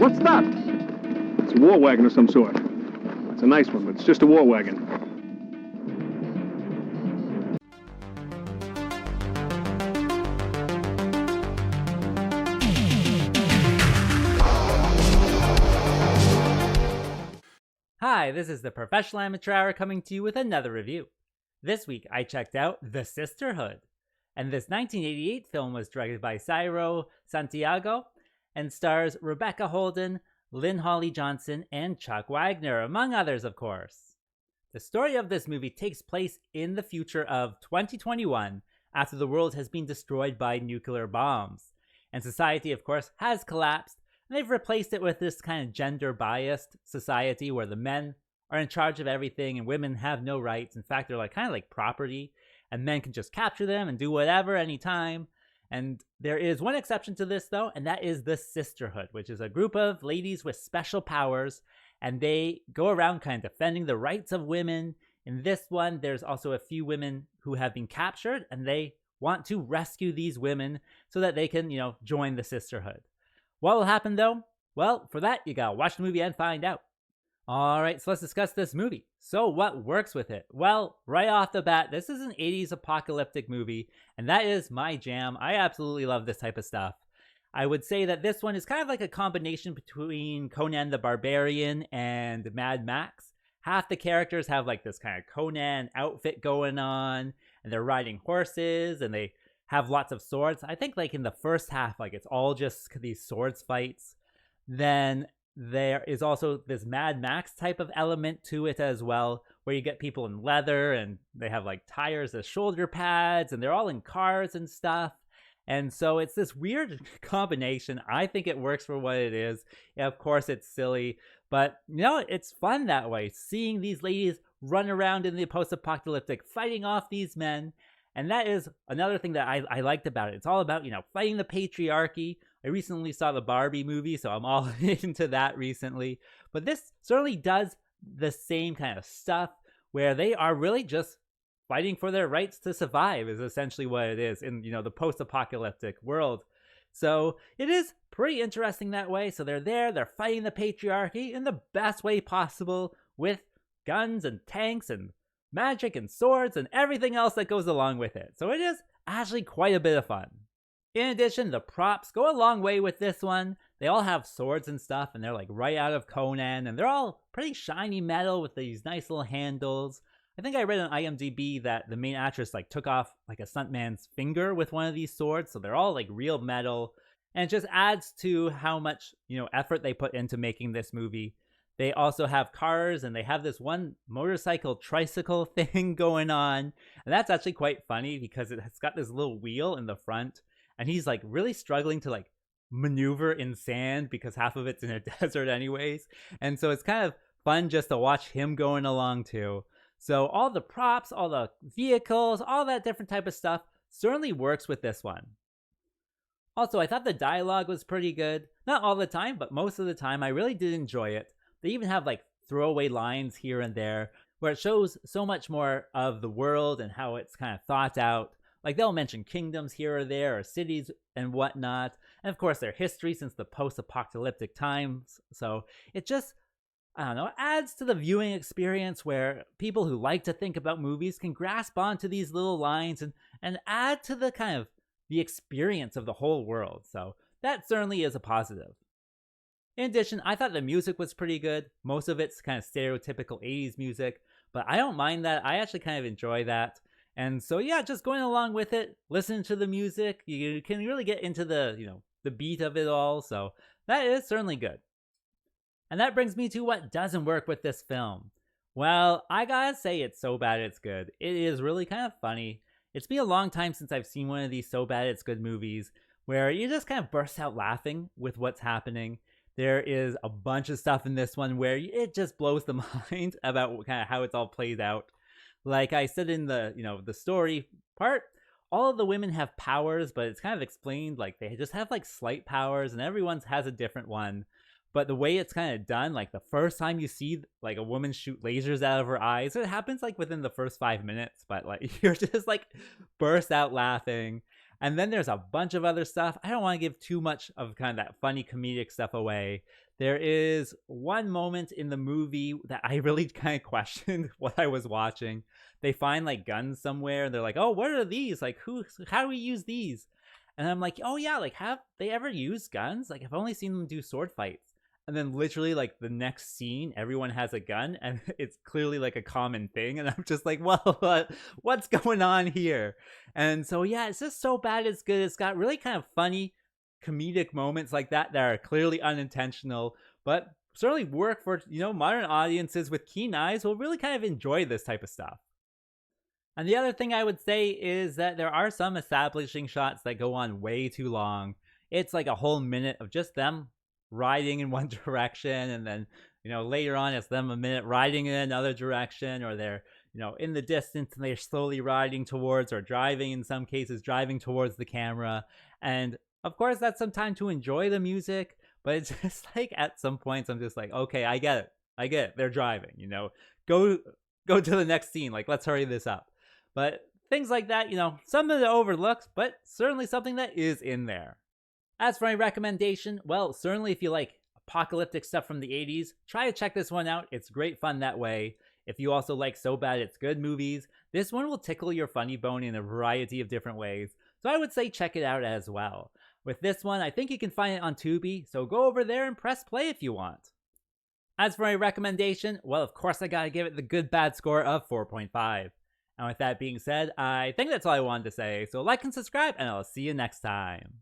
What's that? It's a war wagon of some sort. It's a nice one, but it's just a war wagon. Hi, this is the Professional Amateur Hour coming to you with another review. This week I checked out The Sisterhood, and this 1988 film was directed by Ciro Santiago and stars Rebecca Holden, Lynn-Holly Johnson, and Chuck Wagner, among others, of course. The story of this movie takes place in the future of 2021 after the world has been destroyed by nuclear bombs, and society, of course, has collapsed. And they've replaced it with this kind of gender-biased society where the men are in charge of everything and women have no rights. In fact, they're like kind of like property, and men can just capture them and do whatever anytime. And there is one exception to this, though, and that is the Sisterhood, which is a group of ladies with special powers, and they go around kind of defending the rights of women. In this one, there's also a few women who have been captured, and they want to rescue these women so that they can, join the Sisterhood. What will happen, though? Well, for that, you gotta watch the movie and find out. Alright, so let's discuss this movie. So what works with it? Well, right off the bat, this is an 80s apocalyptic movie, and that is my jam. I absolutely love this type of stuff. I would say that this one is kind of like a combination between Conan the Barbarian and Mad Max. Half the characters have like this kind of Conan outfit going on, and they're riding horses, and they have lots of swords. I think like in the first half, like it's all just these swords fights. Then there is also this Mad Max type of element to it as well, where you get people in leather and they have like tires as shoulder pads and they're all in cars and stuff. And so it's this weird combination. I think it works for what it is. Yeah, of course it's silly, but it's fun that way. Seeing these ladies run around in the post-apocalyptic, fighting off these men. And that is another thing that I liked about it. It's all about, fighting the patriarchy. I recently saw the Barbie movie, so I'm all into that recently. But this certainly does the same kind of stuff where they are really just fighting for their rights to survive is essentially what it is in, the post-apocalyptic world. So it is pretty interesting that way. So they're fighting the patriarchy in the best way possible with guns and tanks and magic and swords and everything else that goes along with it. So it is actually quite a bit of fun. In addition, the props go a long way with this one. They all have swords and stuff, and they're like right out of Conan, and they're all pretty shiny metal with these nice little handles. I think I read on IMDb that the main actress like took off like a stuntman's finger with one of these swords, so they're all like real metal, and it just adds to how much effort they put into making this movie. They also have cars, and they have this one motorcycle tricycle thing going on. And that's actually quite funny because it's got this little wheel in the front. And he's like really struggling to like maneuver in sand because half of it's in a desert anyways. And so it's kind of fun just to watch him going along too. So all the props, all the vehicles, all that different type of stuff certainly works with this one. Also, I thought the dialogue was pretty good. Not all the time, but most of the time I really did enjoy it. They even have like throwaway lines here and there where it shows so much more of the world and how it's kind of thought out. Like they'll mention kingdoms here or there or cities and whatnot. And of course their history since the post-apocalyptic times. So it just, adds to the viewing experience where people who like to think about movies can grasp onto these little lines and add to the kind of the experience of the whole world. So that certainly is a positive. In addition, I thought the music was pretty good. Most of it's kind of stereotypical 80s music, but I don't mind that. I actually kind of enjoy that. And so, yeah, just going along with it, listening to the music, you can really get into the, the beat of it all. So that is certainly good. And that brings me to what doesn't work with this film. Well, I gotta say it's so bad it's good. It is really kind of funny. It's been a long time since I've seen one of these so bad it's good movies where you just kind of burst out laughing with what's happening. There is a bunch of stuff in this one where it just blows the mind about kind of how it's all played out. Like I said in the, the story part, all of the women have powers, but it's kind of explained like they just have like slight powers and everyone's has a different one. But the way it's kind of done, like the first time you see like a woman shoot lasers out of her eyes, it happens like within the first 5 minutes, but like you're just like burst out laughing. And then there's a bunch of other stuff. I don't want to give too much of kind of that funny comedic stuff away. There is one moment in the movie that I really kind of questioned what I was watching. They find like guns somewhere and they're like, oh, what are these? Like, how do we use these? And I'm like, oh yeah, like have they ever used guns? Like I've only seen them do sword fights. And then literally like the next scene, everyone has a gun and it's clearly like a common thing. And I'm just like, well, what's going on here? And so, yeah, it's just so bad it's good. It's got really kind of funny comedic moments like that are clearly unintentional, but certainly work for, modern audiences with keen eyes will really kind of enjoy this type of stuff. And the other thing I would say is that there are some establishing shots that go on way too long. It's like a whole minute of just them riding in one direction, and then later on it's them a minute riding in another direction, or they're in the distance and they're slowly riding towards, or driving, in some cases driving towards the camera. And of course that's some time to enjoy the music, but it's just like at some points I'm just like, okay, I get it, they're driving, go to the next scene, like let's hurry this up. But things like that, something that overlooks, but certainly something that is in there. As for my recommendation, well, certainly if you like apocalyptic stuff from the 80s, try to check this one out. It's great fun that way. If you also like So Bad It's Good movies, this one will tickle your funny bone in a variety of different ways. So I would say check it out as well. With this one, I think you can find it on Tubi, so go over there and press play if you want. As for my recommendation, well, of course I gotta give it the good bad score of 4.5. And with that being said, I think that's all I wanted to say. So like and subscribe, and I'll see you next time.